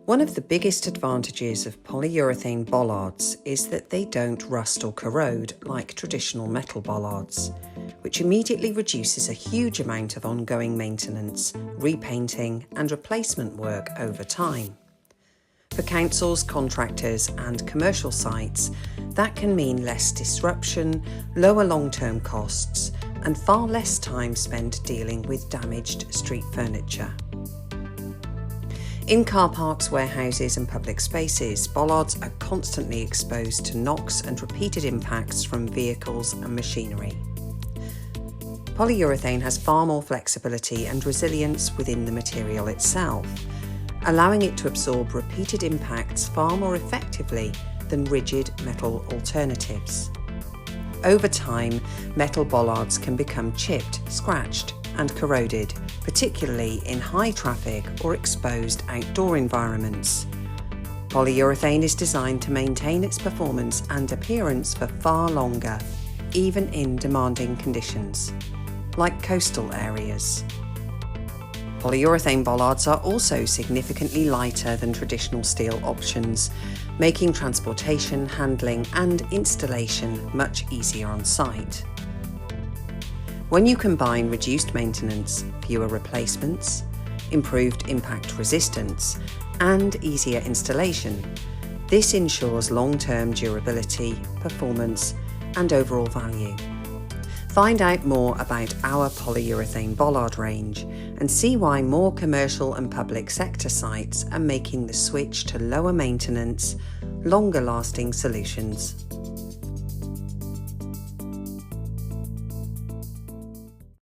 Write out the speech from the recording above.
One of the biggest advantages of polyurethane bollards is that they don't rust or corrode like traditional metal bollards, which immediately reduces a huge amount of ongoing maintenance, repainting and replacement work over time. For councils, contractors and commercial sites, that can mean less disruption, lower long-term costs and far less time spent dealing with damaged street furniture. In car parks, warehouses and public spaces, bollards are constantly exposed to knocks and repeated impacts from vehicles and machinery. Polyurethane has far more flexibility and resilience within the material itself, allowing it to absorb repeated impacts far more effectively than rigid metal alternatives. Over time, metal bollards can become chipped, scratched and corroded, particularly in high traffic or exposed outdoor environments. Polyurethane is designed to maintain its performance and appearance for far longer, even in demanding conditions, like coastal areas. Polyurethane bollards are also significantly lighter than traditional steel options, making transportation, handling and installation much easier on site. When you combine reduced maintenance, fewer replacements, improved impact resistance, and easier installation, this ensures long-term durability, performance, and overall value. Find out more about our polyurethane bollard range and see why more commercial and public sector sites are making the switch to lower maintenance, longer lasting solutions.